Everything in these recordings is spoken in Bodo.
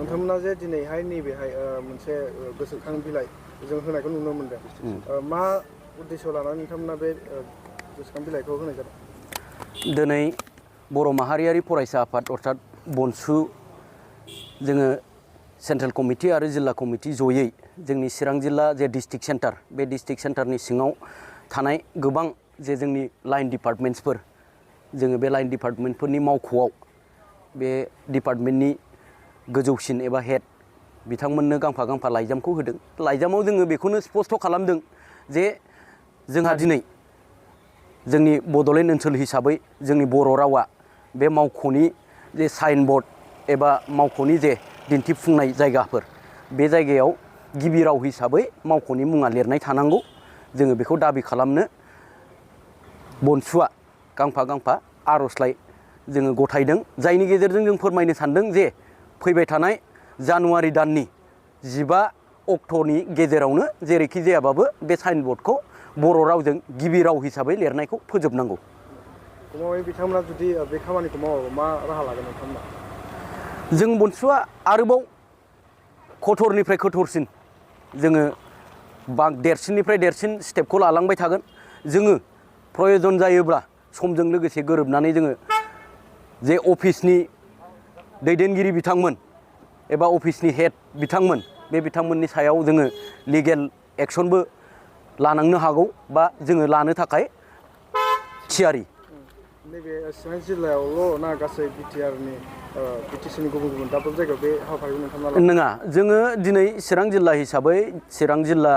नोंथांमोना जे दिनैहाय नैबेहाय मोनसे गोसोखां बिलाइ जों होनायखौ नुनो मोनदों मा उद्देश्य लानानै नोंथांमोना बे गोसोखां बिलाइखौ होनाय जादों? दिनै बर' माहारियारि फरायसा आफाद अर्थात बनसु जोङो सेन्ट्रेल कमिटि आरो जिल्ला कमिटि जयै जोंनि चिरां जिल्ला जे डिस्ट्रिक्ट सेन्टार बे डिस्ट्रिक्ट सेन्टारनि सिङाव थानाय गोबां जे जोंनि लाइन डिपार्टमेन्ट्सफोर जोङो बे लाइन डिपार्टमेन्टफोरनि मावख'आव बे डिपार्टमेन्टनि गोजौसिन एबा हेड बिथांमोननो गांफा गांफा लाइजामखौ होदों। लाइजामाव जोङो बेखौनो स्पष्ट खालामदों जे जोंहा दिनै जोंनि बड'लेण्ड ओनसोल हिसाबै जोंनि बर' रावा बे मावख'नि जे साइन बर्ड एबा मावख'नि जे दिन्थिफुंनाय जायगाफोर बे जायगायाव गिबि राव हिसाबै मावख'नि मुङा लिरनाय थानांगौ। जोङो बेखौ दाबि खालामनो बनसुआ गांफा गांफा आर'जलाइ जोङो गथायदों, जायनि गेजेरजों जों फोरमायनो सानदों जे फैबाय थानाय जानुवारि दाननि 15 अक्ट'नि गेजेरावनो जेरैखि जायाबाबो बे साइन बर्डखौ बर' रावजों गिबि राव हिसाबै लिरनायखौ फोजोबनांगौ। बिथांमोना जुदि बे खामानिखौ मावाबा मा राहा लागोन नोंथांमोना? जों बनसुआ आरोबाव कठोरनिफ्राय कठोरसिन जोङो देरसिननिफ्राय देरसिन स्टेपखौ लालांबाय थागोन। जोङो प्रयजन जायोब्ला समजों लोगोसे गोरोबनानै जोङो जे अफिसनि दैदेनगिरि बिथांमोन एबा अफिसनि हेड बिथांमोन बे बिथांमोननि सायाव जोङो लिगेल एक्सनबो लानांनो हागौ बा जोङो लानो थाखाय थियारि। नैबे चिरां जिल्लायावल' ना गासै बिटिसिनि गुबुन गुबुन दाब दाब जायगायाव बे हाबाफारिखौ नोंथांमोना लादों? नङा, जोङो दिनै चिरां जिल्ला हिसाबै चिरां जिल्ला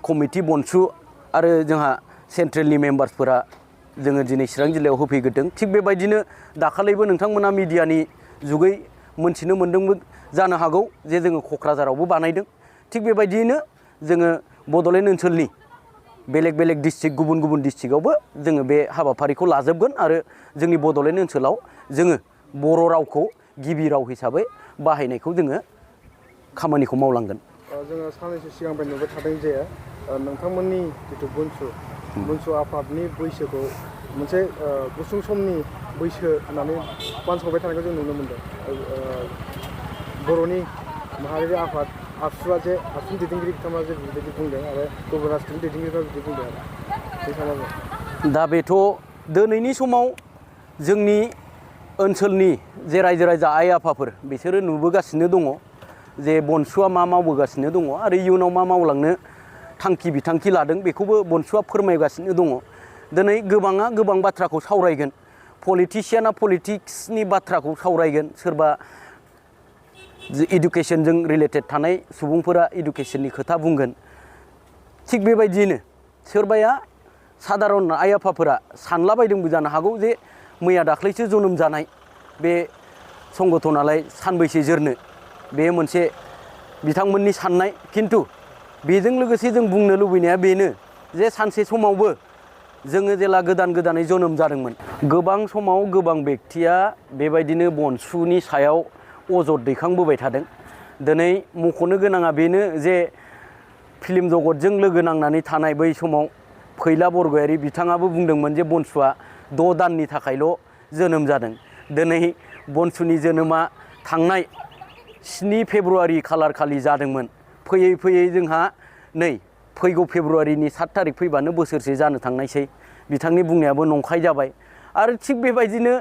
कमिटि बनसु आरो जोंहा सेन्ट्रेलनि मेम्बार्सफोरा जोङो दिनै चिरां जिल्लायाव होफैग्रोदों। थिग बेबायदिनो दाखालिबो नोंथांमोना मिडियानि जुगै मोनथिनो मोन्दोंबो जानो हागौ जे जोङो क'क्राझारावबो बानायदों। थिग बेबायदियैनो जोङो बड'लेण्ड ओनसोलनि बेलेग बेलेग डिस्ट्रिक्ट गुबुन गुबुन डिस्ट्रिक्टआवबो जोङो बे हाबाफारिखौ लाजोबगोन आरो जोंनि बड'लेण्ड ओनसोलाव जोङो बर' रावखौ गिबि राव हिसाबै बाहायनायखौ जोङो खामानिखौ मावलांगोन। जोङो साननैसो सिगांनिफ्राय नुबाय थादों जे नोंथांमोननि जिथु बनसु आफादनि बैसोखौ मोनसे गुसुं समनि बैसो होननानै बानसावबाय थानायखौ जों नुनो मोनदों। बर'नि माहारियारि आफाद आबसुआ जे आबसुनि दैदेनगिरि बिथांमोना जे बिबायदि बुंदों आरो गुबुन राष्ट्रनि दैदेनगिरिफ्रा बिदि बुंदों आरो दा बेथ' दिनैनि समाव जोंनि ओनसोलनि जे रायजो राजा आइ आफाफोर बिसोरो नुबोगासिनो दङ जे बनसुआ मा मावबोगासिनो दङ आरो इयुनाव मा मावलांनो थांखि बिथांखि लादों बेखौबो बनसुआ फोरमायगासिनो दङ। दिनै गोबाङा गोबां बाथ्राखौ सावरायगोन, पलिटिसियाना पलिटिक्सनि बाथ्राखौ सावरायगोन, सोरबा इडुकेसनजों रिलेटेड थानाय सुबुंफोरा इडुकेसननि खोथा बुंगोन। थिग बेबायदियैनो सोरबाया सादारन आइ आफाफोरा सानलाबायदोंबो जानो हागौ जे मैया दाख्लैसो जोनोम जानाय बे संगठनालाय सानबैसे जोरनो, बे मोनसे बिथांमोननि साननाय। खिन्थु बेजों लोगोसे जों बुंनो लुबैनाया बेनो जे सानसे समावबो जोङो जेला गोदानै जोनोम जादोंमोन, गोबां समाव गोबां बेक्तिया बेबायदिनो बनसुनि सायाव अजद दैखांबोबाय थादों। दिनै मख'नो गोनाङा बेनो जे फिल्म जगतजों लोगो नांनानै थानाय बै समाव फैला बरग'यारि बिथाङाबो बुंदोंमोन जे बनसुआ 6 दाननि थाखायल' जोनोम जादों। दिनै बनसुनि जोनोमा थांनाय 7 फेब्रुवारि खालार खालि जादोंमोन। फैयै फैयै जोंहा नै फैगौ फेब्रुवारिनि 7 थारिख फैबानो बोसोरसे जानो थांनायसै। बिथांनि बुंनायाबो नंखाय जाबाय। आरो थिग बेबायदिनो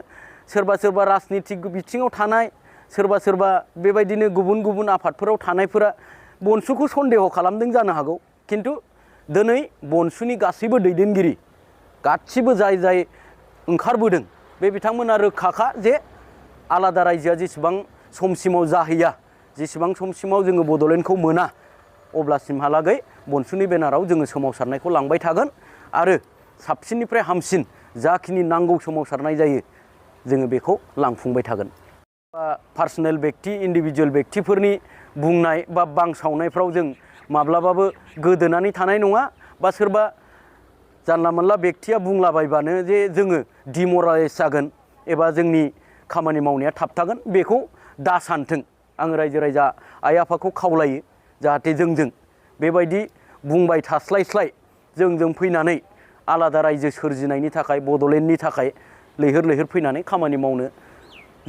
सोरबा सोरबा राजनितिक बिथिङाव थानाय, सोरबा सोरबा बेबायदिनो गुबुन गुबुन आफादफोराव थानायफोरा बनसुखौ सन्देह खालामदों जानो हागौ। खिन्थु दिनै बनसुनि गासैबो दैदेनगिरि गासिबो जाय जाय ओंखारबोदों बे बिथांमोना रोखाखा जे आलादा रायजोआ जेसेबां समसिमाव जाहैया, जेसेबां समसिमाव जोङो बड'लेण्डखौ मोना, अब्लासिमहालागै बनसुनि बेनाराव जोङो सोमावसारनायखौ लांबाय थागोन आरो साबसिननिफ्राय हामसिन जाखिनि नांगौ सोमावसारनाय जायो जोङो बेखौ लांफुंबाय थागोन। पार्सनेल बेक्ति, इन्डिभिजुवेल बेक्तिफोरनि बुंनाय बा बांसावनायफ्राव जों माब्लाबाबो गोदोनानै थानाय नङा, बा सोरबा जानला मोनला बेक्तिया बुंलाबायबानो जे जोङो डिमरालाइज जागोन एबा जोंनि खामानि मावनाया थाबथागोन, बेखौ दा सानथों। आङो रायजो राजा आइ आफाखौ खावलायो जाहाथे जोंजों बेबायदि बुंबाय थास्लायस्लाय जोंजों फैनानै आलादा रायजो सोरजिनायनि थाखाय, बड'लेण्डनि थाखाय लैहोर लैहोर फैनानै खामानि मावनो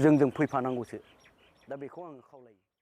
जोंजों फैफानांगौसो। दा बेखौ आङो खावलायो।